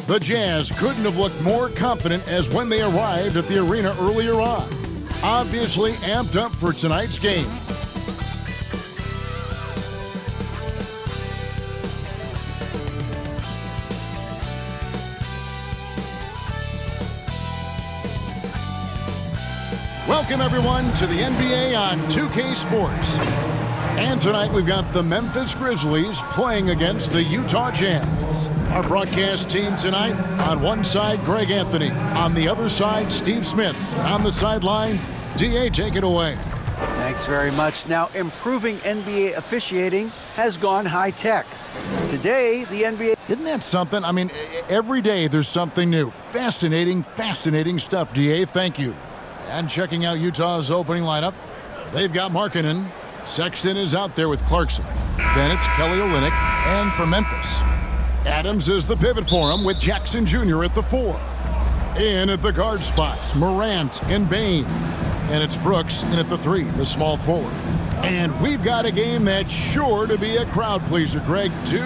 The Jazz couldn't have looked more confident as when they arrived at the arena earlier on. Obviously amped up for tonight's game. Welcome everyone to the NBA on 2K Sports. And tonight we've got the Memphis Grizzlies playing against the Utah Jazz. Our broadcast team tonight, on one side, Greg Anthony. On the other side, Steve Smith. On the sideline, DA, take it away. Thanks very much. Now, improving NBA officiating has gone high-tech. Today, the NBA... Isn't that something? I mean, every day there's something new. Fascinating stuff, DA. Thank you. And checking out Utah's opening lineup, they've got Markkanen. Sexton is out there with Clarkson. Then it's Kelly Olynyk. And for Memphis, Adams is the pivot for him with Jackson Jr. at the 4. In at the guard spots, Morant and Bane. And it's Brooks in at the 3, the small forward. And we've got a game that's sure to be a crowd pleaser, Greg. 2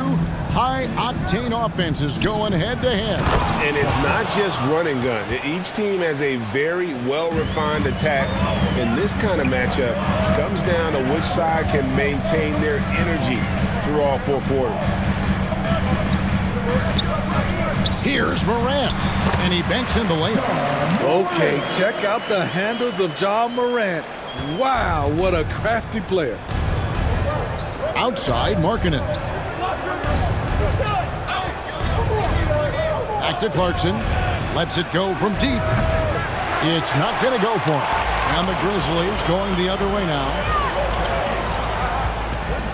high-octane offenses going head-to-head. And it's not just run and gun. Each team has a very well-refined attack. And this kind of matchup comes down to which side can maintain their energy through all 4 quarters. Here's Morant, and he banks in the layup. Okay, check out the handles of Ja Morant. Wow, what a crafty player. Outside, Markkanen. Back to Clarkson. Lets it go from deep. It's not going to go for him. And the Grizzlies going the other way now.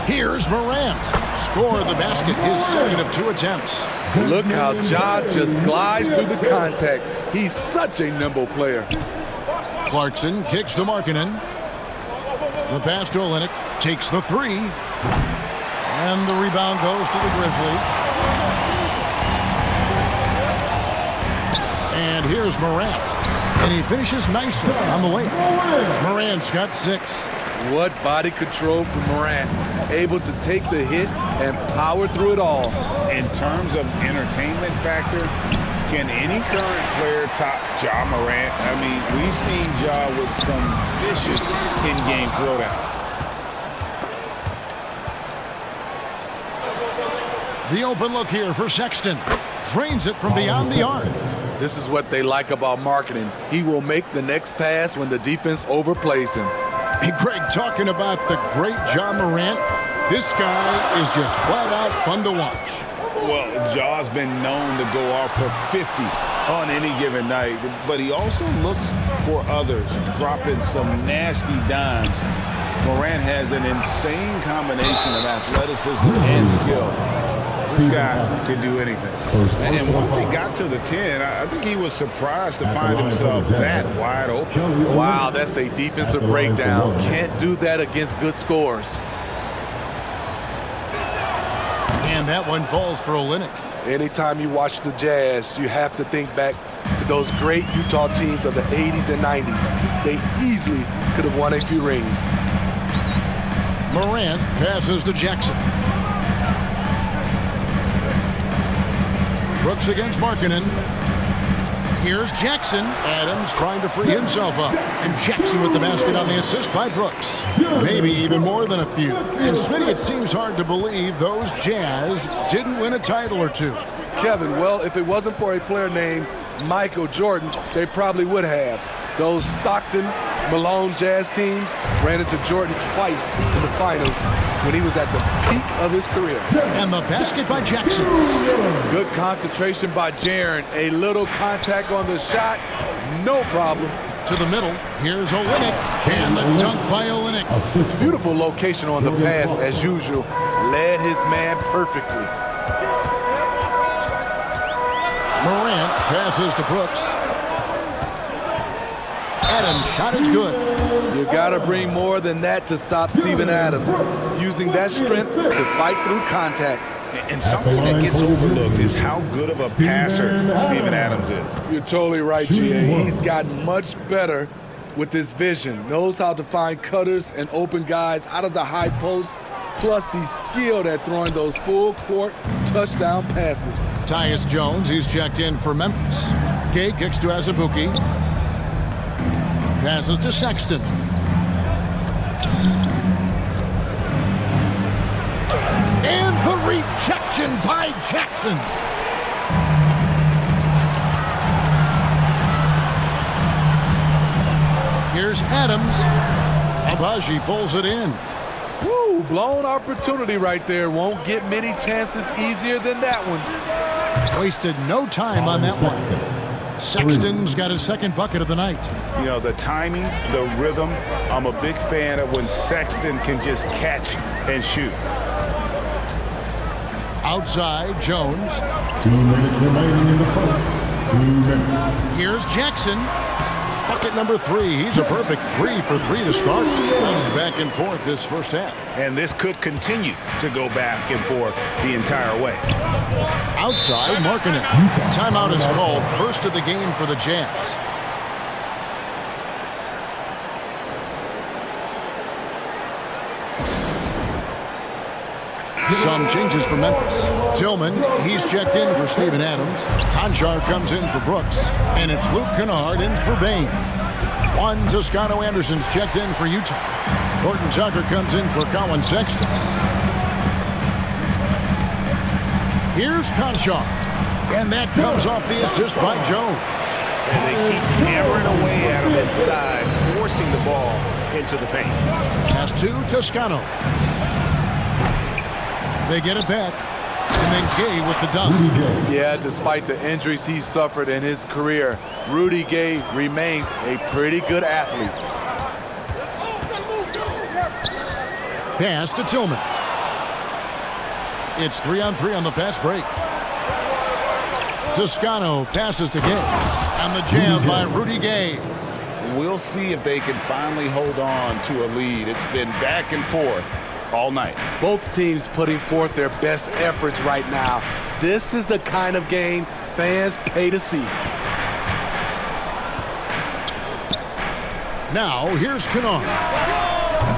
Here's Morant. Score the basket, his second of 2 attempts. Look how Ja just glides through the contact. He's such a nimble player. Clarkson kicks to Markkanen. The pass to Olynyk. Takes the 3. And the rebound goes to the Grizzlies. And here's Morant. And he finishes nicely on the layup. Morant's got 6. What body control from Morant. Able to take the hit and power through it all. In terms of entertainment factor, can any current player top Ja Morant? I mean, we've seen Ja with some vicious in-game throwdown. The open look here for Sexton. Drains it from beyond the arc. This is what they like about Markkanen. He will make the next pass when the defense overplays him. Hey, Greg, talking about the great Ja Morant, this guy is just flat out fun to watch. Well, Ja's been known to go off for 50 on any given night, but he also looks for others, dropping some nasty dimes. Morant has an insane combination of athleticism and skill. This guy can do anything. And once he got to the 10, I think he was surprised to find himself that wide open. Wow, that's a defensive breakdown. Can't do that against good scores. And that one falls for Olynyk. Anytime you watch the Jazz, you have to think back to those great Utah teams of the 80s and 90s. They easily could have won a few rings. Morant passes to Jackson. Brooks against Markkanen. Here's Jackson. Adams trying to free himself up. And Jackson with the basket on the assist by Brooks. Maybe even more than a few. And Smitty, it seems hard to believe those Jazz didn't win a title or 2. Kevin, well, if it wasn't for a player named Michael Jordan, they probably would have. Those Stockton, Malone Jazz teams ran into Jordan twice in the finals when he was at the peak of his career. And the basket by Jackson. Good concentration by Jaren. A little contact on the shot, no problem. To the middle, here's Olynyk. And the dunk by Olynyk. Beautiful location on the pass as usual. Led his man perfectly. Morant passes to Brooks. Adams' shot is good. You gotta bring more than that to stop Steven Adams. Using that strength to fight through contact. And something that gets overlooked is how good of a passer Steven Adams is. You're totally right, G.A. He's gotten much better with his vision. Knows how to find cutters and open guys out of the high post Plus, he's skilled at throwing those full-court touchdown passes. Tyus Jones, he's checked in for Memphis. Gay kicks to Azubuike. Passes to Sexton. And the rejection by Jackson. Here's Adams. Abaji pulls it in. Woo, blown opportunity right there. Won't get many chances easier than that one. Wasted no time on that one. Sexton's got his second bucket of the night. You know, the timing, the rhythm. I'm a big fan of when Sexton can just catch and shoot. Outside, Jones. 2 minutes remaining in the fourth. 2 minutes. Here's Jackson. Bucket number 3. He's a perfect 3 for 3 to start. He's back and forth this first half. And this could continue to go back and forth the entire way. Outside, Markkanen. Timeout is called, first of the game for the Jazz. Some changes for Memphis. Tillman, he's checked in for Steven Adams. Conchar comes in for Brooks. And it's Luke Kennard in for Bain. Juan Toscano-Anderson's checked in for Utah. Horton Tucker comes in for Colin Sexton. Here's Conchar. And that comes off the assist by Jones. And they keep hammering away at him inside, forcing the ball into the paint. Pass to Toscano. They get it back. And then Gay with the dunk. Yeah, despite the injuries he suffered in his career, Rudy Gay remains a pretty good athlete. Pass to Tillman. It's 3-on-3 on the fast break. Toscano passes to Gay. And the jam by Rudy Gay. We'll see if they can finally hold on to a lead. It's been back and forth all night. Both teams putting forth their best efforts right now. This is the kind of game fans pay to see. Now, here's Kennard.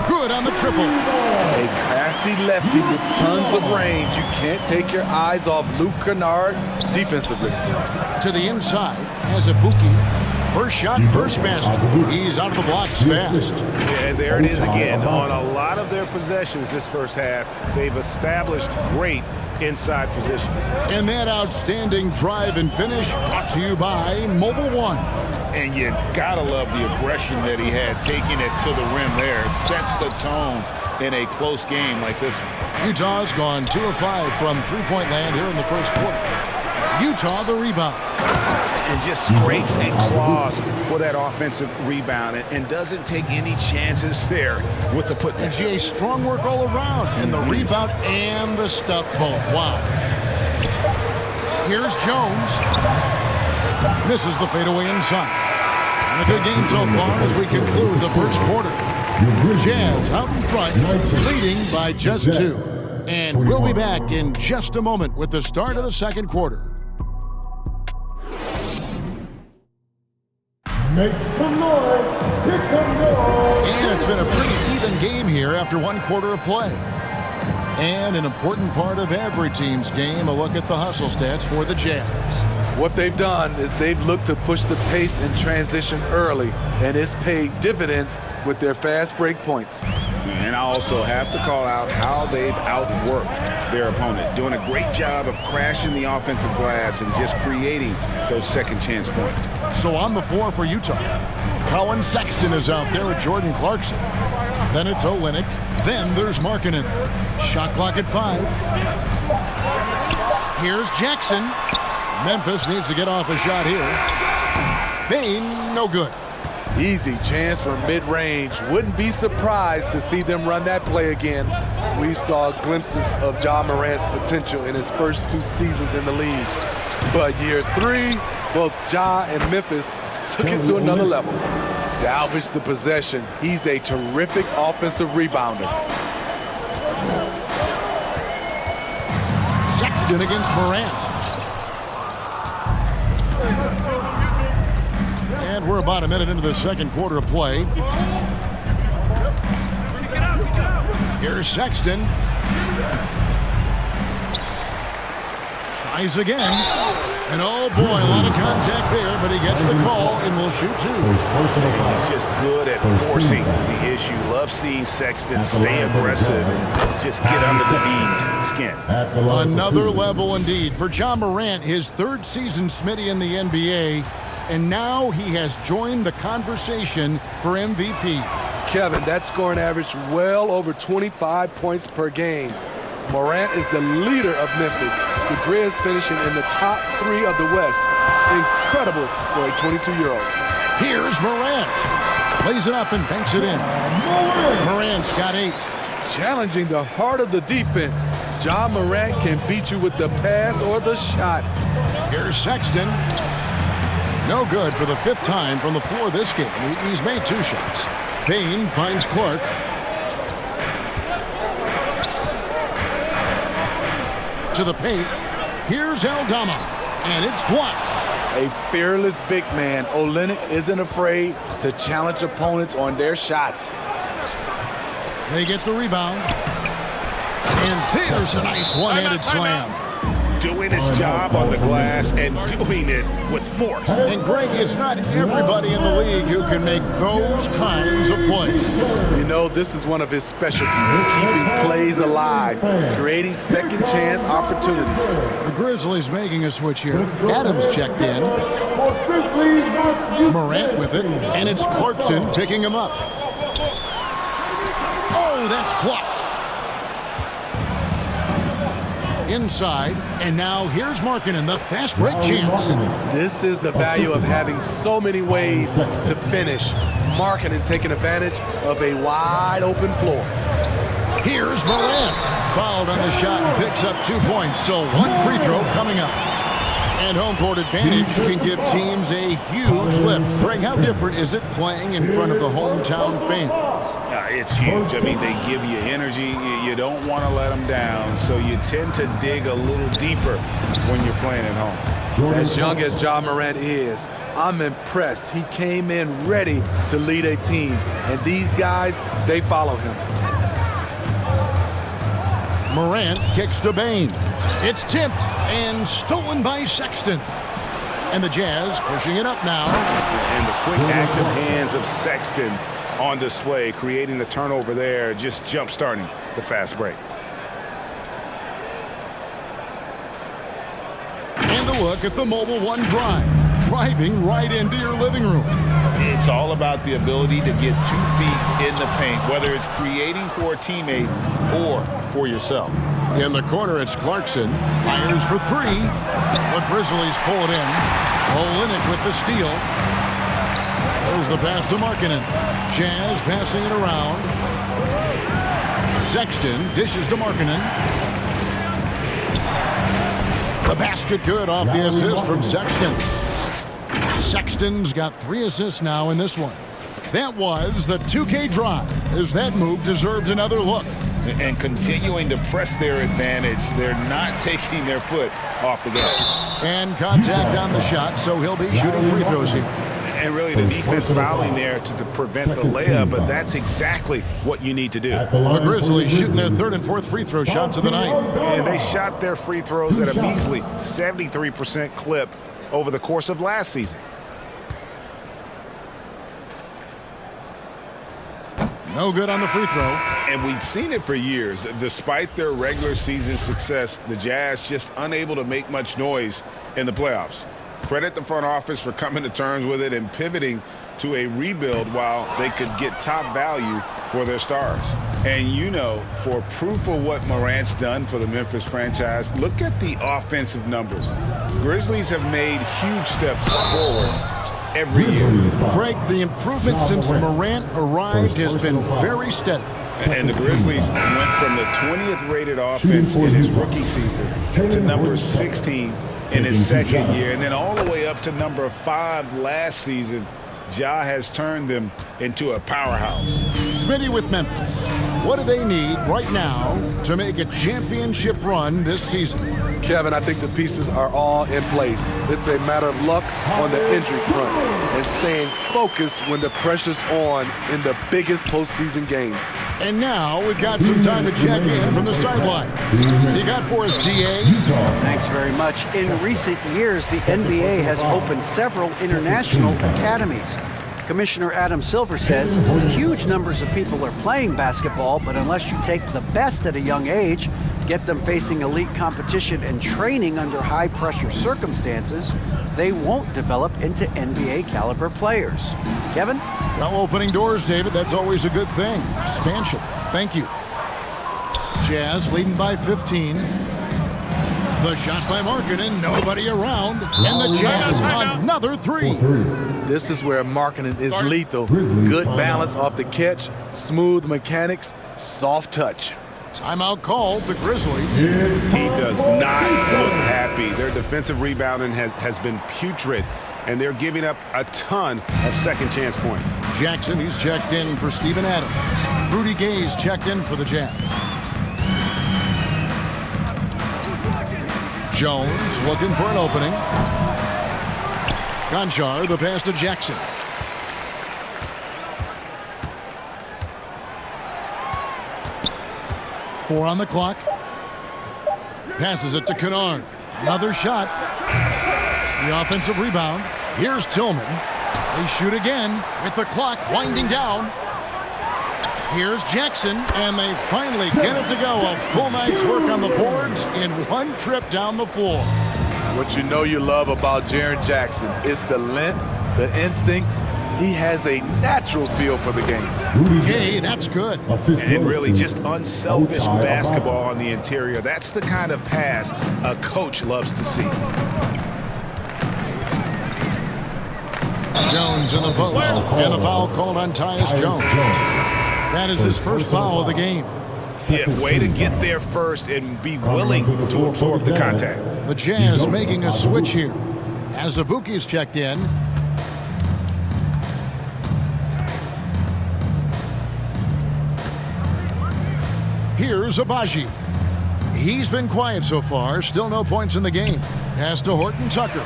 Good on the triple. A crafty lefty with tons of range. You can't take your eyes off Luke Kennard defensively. To the inside, Azubuike. First shot, first basket. He's out of the blocks fast. Yeah, and there it is again. On a lot of their possessions this first half, they've established great inside position. And that outstanding drive and finish brought to you by Mobile One. And you gotta love the aggression that he had, taking it to the rim there. Sets the tone in a close game like this one. Utah's gone 2 of 5 from three-point land here in the first quarter. Utah the rebound. And just scrapes and claws for that offensive rebound and doesn't take any chances there with the putback. And GA, strong work all around. And the rebound and the stuff both. Wow. Here's Jones. Misses the fadeaway inside. And a good game so far as we conclude the first quarter. Jazz out in front, leading by just 2. And we'll be back in just a moment with the start of the second quarter. Make some noise. Make some noise. And it's been a pretty even game here after 1 quarter of play. And an important part of every team's game, a look at the hustle stats for the Jazz. What they've done is they've looked to push the pace and transition early, and it's paid dividends with their fast break points. And I also have to call out how they've outworked their opponent, doing a great job of crashing the offensive glass and just creating those second chance points. So on the floor for Utah, Colin Sexton is out there with Jordan Clarkson. Then it's Olynyk. Then there's Markkanen. Shot clock at 5. Here's Jackson. Memphis needs to get off a shot here. Bain, no good. Easy chance for mid-range. Wouldn't be surprised to see them run that play again. We saw glimpses of Ja Morant's potential in his first 2 seasons in the league. But year 3, both Ja and Memphis took it to another level. Salvaged the possession. He's a terrific offensive rebounder. Sexton against Morant. And we're about a minute into the second quarter of play. Here's Sexton. Tries again. And oh boy, a lot of contact there, but he gets the call and will shoot two. He's just good at forcing the issue. Love seeing Sexton stay aggressive and just get under the B's skin. Another level indeed for John Morant, his third season, Smitty, in the NBA. And now he has joined the conversation for MVP. Kevin, that scoring average well over 25 points per game. Morant is the leader of Memphis. The Grizz finishing in the top 3 of the West. Incredible for a 22-year-old. Here's Morant. Lays it up and banks it in. Morant's got 8. Challenging the heart of the defense. John Morant can beat you with the pass or the shot. Here's Sexton. No good for the 5th time from the floor this game. He's made 2 shots. Payne finds Clark. To the paint. Here's Aldama. And it's blocked. A fearless big man. Olynyk isn't afraid to challenge opponents on their shots. They get the rebound. And there's a nice one-handed slam. Doing his job on the glass and doing it with force. And Greg, it's not everybody in the league who can make those kinds of plays. You know, this is one of his specialties, keeping plays alive, creating second chance opportunities. The Grizzlies making a switch here. Adams checked in. Morant with it, and it's Clarkson picking him up. Oh, that's blocked. Inside, and now here's Markkanen, the fast break chance. This is the value of having so many ways to finish. Markkanen taking advantage of a wide open floor. Here's Morant. Fouled on the shot and picks up 2 points, so 1 free throw coming up. And home court advantage can give teams a huge lift. Greg, how different is it playing in front of the hometown fans? It's huge. I mean, they give you energy. You don't want to let them down, so you tend to dig a little deeper when you're playing at home. As young as John Morant is, I'm impressed. He came in ready to lead a team, and these guys, they follow him. Morant kicks to Bane. It's tipped and stolen by Sexton. And the Jazz pushing it up now. And the quick active hands of Sexton on display, creating the turnover there, just jump-starting the fast break. And a look at the Mobile One drive, driving right into your living room. It's all about the ability to get 2 feet in the paint, whether it's creating for a teammate or for yourself. In the corner, it's Clarkson. Fires for 3. The Grizzlies pull it in. Olynyk with the steal. There's the pass to Markkanen. Jazz passing it around. Sexton dishes to Markkanen. The basket good off the assist from Sexton. Sexton's got 3 assists now in this one. That was the 2K drive, as that move deserved another look. And continuing to press their advantage. They're not taking their foot off the gas. And contact on the shot, so he'll be shooting free throws here. And really the defense fouling there to prevent the layup, but that's exactly what you need to do. The Grizzlies shooting their 3rd and 4th free throw shots of the night. And they shot their free throws at a measly 73% clip over the course of last season. No good on the free throw. And we'd seen it for years. Despite their regular season success, the Jazz just unable to make much noise in the playoffs. Credit the front office for coming to terms with it and pivoting to a rebuild while they could get top value for their stars. And you know, for proof of what Morant's done for the Memphis franchise, look at the offensive numbers. Grizzlies have made huge steps forward every year. Greg, the improvement since Morant arrived has been very steady. And the Grizzlies went from the 20th rated offense in his rookie season to number 16 in his 2nd year, and then all the way up to number 5 last season. Ja has turned them into a powerhouse. Smitty with Memphis. What do they need right now to make a championship run this season? Kevin, I think the pieces are all in place. It's a matter of luck on the injury front and staying focused when the pressure's on in the biggest postseason games. And now we've got some time to check in from the sideline. You got for us, DA? Thanks very much. In recent years, the NBA has opened several international academies. Commissioner Adam Silver says huge numbers of people are playing basketball, but unless you take the best at a young age, get them facing elite competition and training under high-pressure circumstances, they won't develop into NBA-caliber players. Kevin? Well, opening doors, David. That's always a good thing. Expansion. Thank you. Jazz leading by 15. The shot by Markkanen. Nobody around. And the Jazz another three. This is where Markkanen is lethal. Good balance off the catch, smooth mechanics, soft touch. Timeout called. The Grizzlies. This team does not look happy. Their defensive rebounding has been putrid, and they're giving up a ton of second chance points. Jackson, he's checked in for Steven Adams. Rudy Gay's checked in for the Jazz. Jones looking for an opening. Conchar, the pass to Jackson. Four on the clock. Passes it to Kennard. Another shot. The offensive rebound. Here's Tillman. They shoot again with the clock winding down. Here's Jackson, and they finally get it to go. A full night's work on the boards in one trip down the floor. What you know you love about Jaren Jackson is the length, the instincts. He has a natural feel for the game. Okay, that's good. And really just unselfish basketball on the interior. That's the kind of pass a coach loves to see. Jones in the post, and the foul called on Tyus Jones. That is his first foul of the game. Yeah, way to get there first and be willing to absorb the contact. The Jazz making a switch here. As Azubuike's checked in. Here's Abaji. He's been quiet so far. Still no points in the game. Pass to Horton Tucker.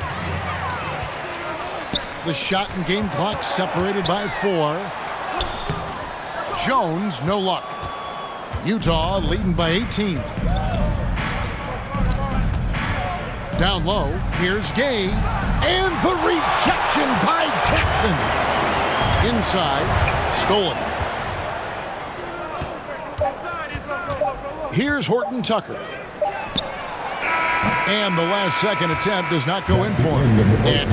The shot and game clock separated by 4. Jones, no luck. Utah leading by 18. Down low, here's Gay. And the rejection by Jackson. Inside, stolen. Here's Horton Tucker. And the last second attempt does not go in for him. And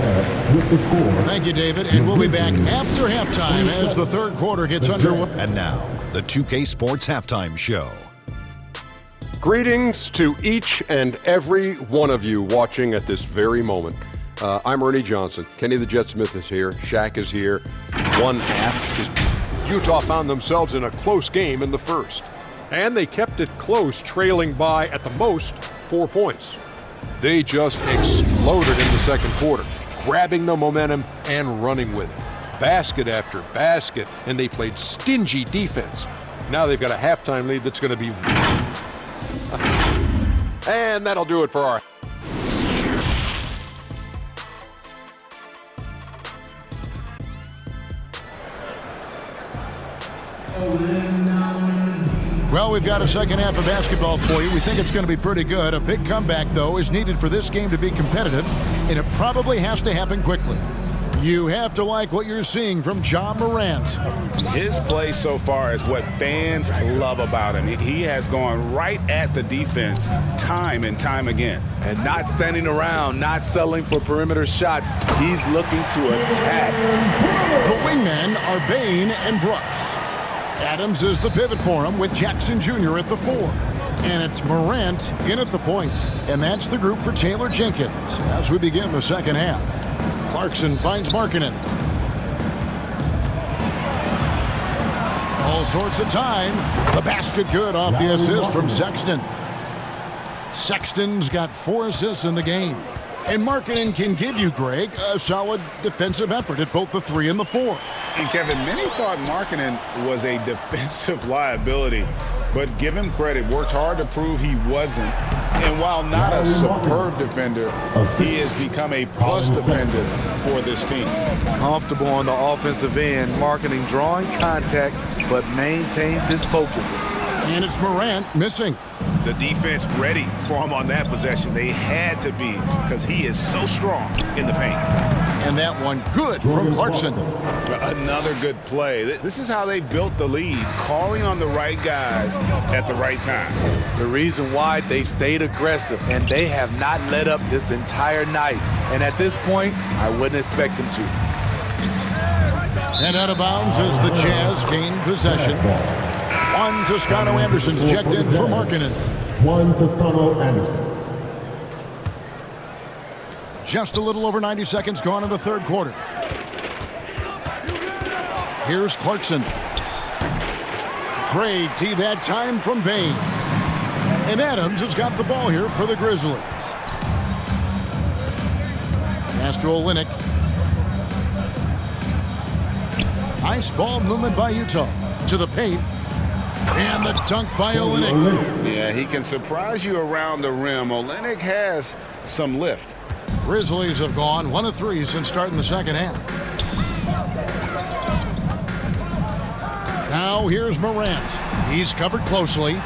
thank you, David. And we'll be back after halftime as the third quarter gets underway. And now, the 2K Sports Halftime Show. Greetings to each and every one of you watching at this very moment. I'm Ernie Johnson. Kenny the Jet Smith is here. Shaq is here. One half is Utah found themselves in a close game in the first. And they kept it close, trailing by, at the most, 4 points. They just exploded in the second quarter, grabbing the momentum and running with it. Basket after basket, and they played stingy defense. Now they've got a halftime lead that's going to be... And that'll do it for our... Well, we've got a second half of basketball for you. We think it's going to be pretty good. A big comeback, though, is needed for this game to be competitive, and it probably has to happen quickly. You have to like what you're seeing from Ja Morant. His play so far is what fans love about him. He has gone right at the defense time and time again. And not standing around, not settling for perimeter shots. He's looking to attack. The wingmen are Bain and Brooks. Adams is the pivot for him with Jackson Jr. at the 4. And it's Morant in at the point. And that's the group for Taylor Jenkins as we begin the second half. Clarkson finds Markkanen. All sorts of time. The basket good off the assist from Sexton. Sexton's got 4 assists in the game. And Markkanen can give you, Greg, a solid defensive effort at both the 3 and the 4. And Kevin, many thought Markkanen was a defensive liability, but give him credit, worked hard to prove he wasn't. And while not a superb defender, he has become a plus defender for this team. Comfortable on the offensive end, marketing, drawing contact, but maintains his focus. And it's Morant missing. The defense ready for him on that possession. They had to be because he is so strong in the paint. And that one good from Clarkson. Another good play. This is how they built the lead, calling on the right guys at the right time. The reason why they've stayed aggressive, and they have not let up this entire night. And at this point, I wouldn't expect them to. And out of bounds as the Jazz gain possession. Juan Toscano Anderson's checked in for Markkanen. Juan Toscano Anderson. Just a little over 90 seconds gone in the third quarter. Here's Clarkson. Craig T that time from Bain. And Adams has got the ball here for the Grizzlies. Pass to Olynyk. Nice ball movement by Utah. To the paint. And the dunk by Olynyk. Yeah, he can surprise you around the rim. Olynyk has some lift. Grizzlies have gone 1 of 3 since starting the second half. Now here's Morant. He's covered closely.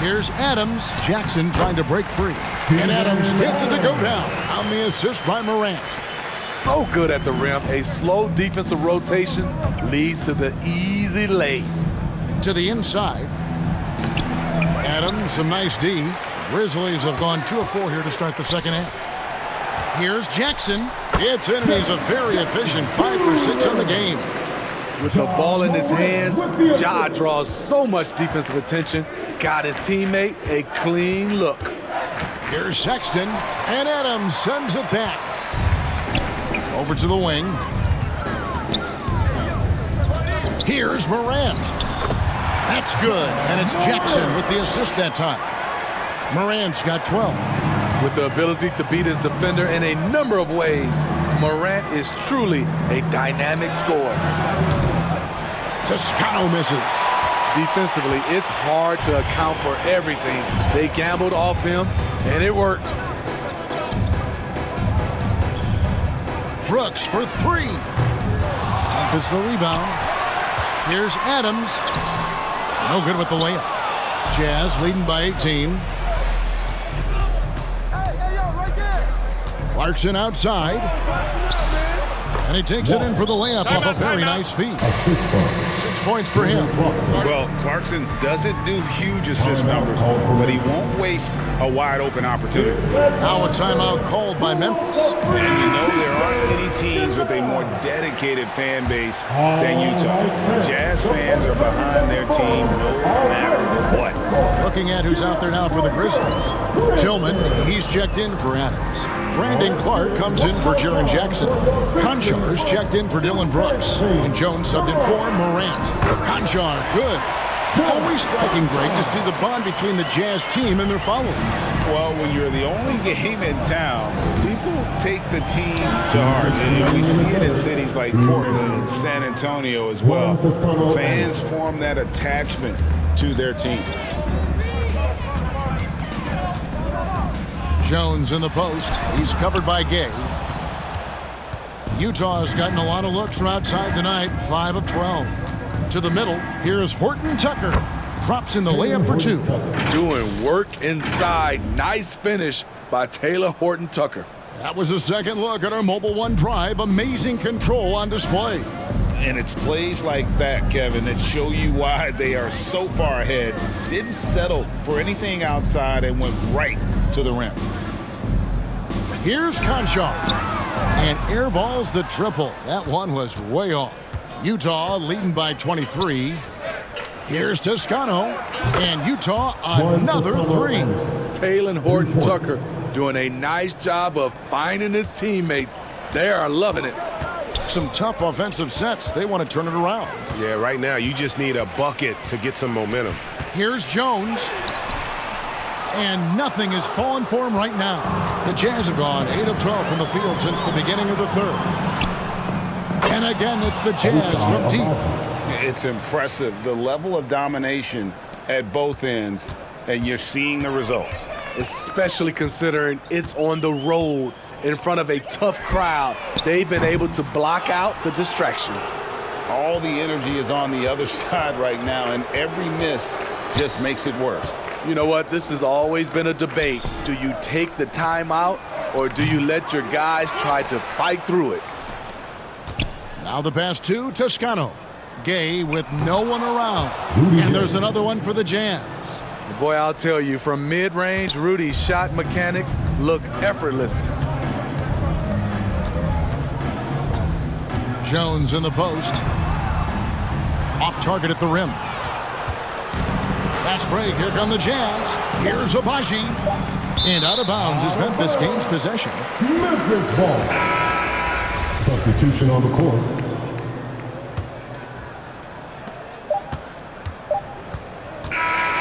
Here's Adams. Jackson trying to break free. And Adams gets it to go down on the assist by Morant. So good at the rim. A slow defensive rotation leads to the easy lay. To the inside. Adams, some nice D. Grizzlies have gone 2 of 4 here to start the second half. Here's Jackson. It's in, and he's a very efficient 5 for 6 on the game. With the ball in his hands, Ja draws so much defensive attention. Got his teammate a clean look. Here's Sexton, and Adams sends it back. Over to the wing. Here's Morant. That's good, and it's Jackson with the assist that time. Morant's got 12. With the ability to beat his defender in a number of ways, Morant is truly a dynamic scorer. Toscano misses. Defensively, it's hard to account for everything. They gambled off him, and it worked. Brooks for 3. Gets the rebound. Here's Adams. No good with the layup. Jazz leading by 18. Clarkson outside. And he takes it in for the layup off a very nice feed. 6 points for him. Well, Clarkson doesn't do huge assist numbers, but he won't waste a wide open opportunity. Now a timeout called by Memphis. And you know there aren't many teams with a more dedicated fan base than Utah. Jazz fans are behind their team no matter what. Looking at who's out there now for the Grizzlies. Tillman, he's checked in for Adams. Brandon Clark comes in for Jaren Jackson. Conchar's checked in for Dylan Brooks. And Jones subbed in for Morant. Conchar, good. Always striking great to see the bond between the Jazz team and their followers. Well, when you're the only game in town, people take the team to heart. And we see it in cities like Portland and San Antonio as well. Fans form that attachment to their team. Jones in the post. He's covered by Gay. Utah has gotten a lot of looks from outside tonight. 5 of 12. To the middle. Here's Horton Tucker. Drops in the layup for 2. Doing work inside. Nice finish by Taylor Horton Tucker. That was a second look at our Mobile One drive. Amazing control on display. And it's plays like that, Kevin, that show you why they are so far ahead. Didn't settle for anything outside and went right to the rim. Here's Conchar. And airballs the triple. That one was way off. Utah leading by 23. Here's Toscano. And Utah another 3. Taylor Horton Tucker doing a nice job of finding his teammates. They are loving it. Some tough offensive sets. They want to turn it around. Yeah, right now you just need a bucket to get some momentum. Here's Jones. And nothing is falling for him right now. The Jazz have gone 8 of 12 from the field since the beginning of the third. And again, it's the Jazz from deep. It's impressive, the level of domination at both ends, and you're seeing the results. especially considering it's on the road in front of a tough crowd. They've been able to block out the distractions. All the energy is on the other side right now, and every miss just makes it worse. You know what? This has always been a debate. Do you take the timeout or do you let your guys try to fight through it? Now the pass to Toscano. Gay with no one around. And there's another one for the Jazz. Boy, I'll tell you, from mid-range, Rudy's shot mechanics look effortless. Jones in the post. Off target at the rim. Fast break. Here come the Jazz. Here's Abaji. And out of bounds as Memphis gains possession. Memphis ball. Substitution on the court.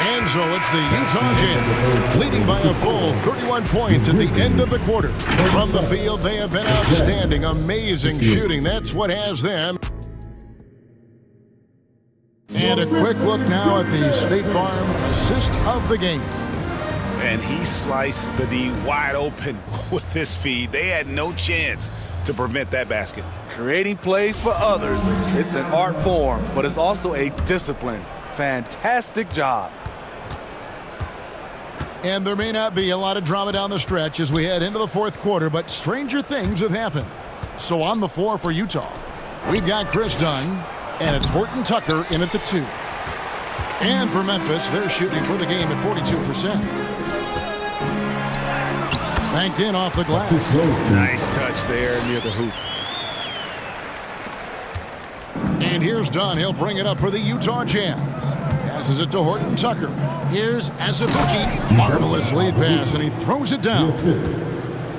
And so it's the Utah Jazz leading by a full 31 points at the end of the quarter. From the field, they have been outstanding. Amazing shooting. That's what has them. And a quick look now at the State Farm assist of the game. And he sliced the D wide open with this feed. They had no chance to prevent that basket. Creating plays for others, it's an art form, but it's also a discipline. Fantastic job. And there may not be a lot of drama down the stretch as we head into the fourth quarter, but stranger things have happened. So on the floor for Utah, we've got Chris Dunn, and it's Horton Tucker in at the 2. And for Memphis, they're shooting for the game at 42%. Banked in off the glass. Nice touch there near the hoop. And here's Dunn. He'll bring it up for the Utah Jazz. Passes it to Horton Tucker. Here's Azubuike. Marvelous lead pass, and he throws it down.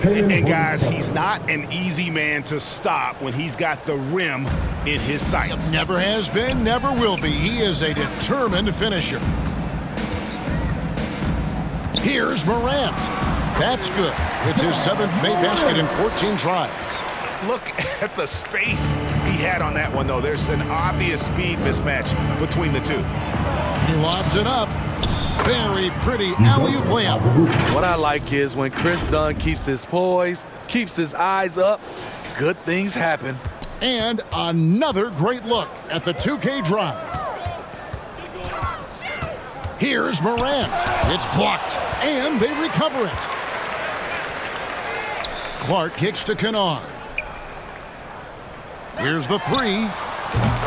And guys, he's not an easy man to stop when he's got the rim in his sights. Never has been, never will be. He is a determined finisher. Here's Morant. That's good. It's his 7th made basket in 14 tries. Look at the space he had on that one, though. There's an obvious speed mismatch between the two. He lobs it up. Very pretty alley-oop layup. What I like is when Chris Dunn keeps his poise, keeps his eyes up, good things happen. And another great look at the 2K drive. Here's Morant. It's blocked, and they recover it. Clark kicks to Kennard. Here's the 3.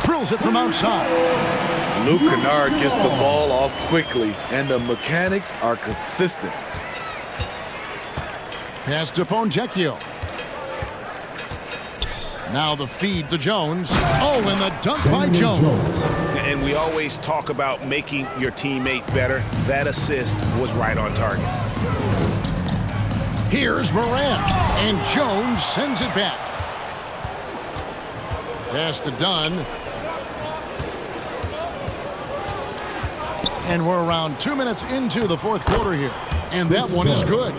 Drills it from outside. Luke Kennard gets the ball off quickly, and the mechanics are consistent. Pass to Fontecchio. Now the feed to Jones. Oh, and the dunk by Jones. And we always talk about making your teammate better. That assist was right on target. Here's Morant, and Jones sends it back. Pass to Dunn. And we're around 2 minutes into the fourth quarter here. And that one is good.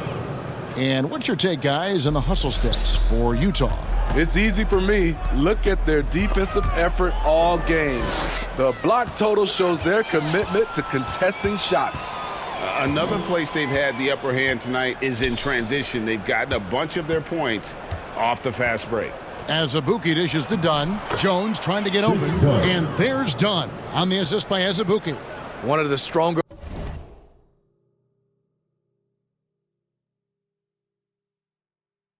And what's your take, guys, on the hustle stats for Utah? It's easy for me. Look at their defensive effort all game. The block total shows their commitment to contesting shots. Another place they've had the upper hand tonight is in transition. They've gotten a bunch of their points off the fast break. Azubuike dishes to Dunn. Jones trying to get open. And there's Dunn on the assist by Azubuike. One of the stronger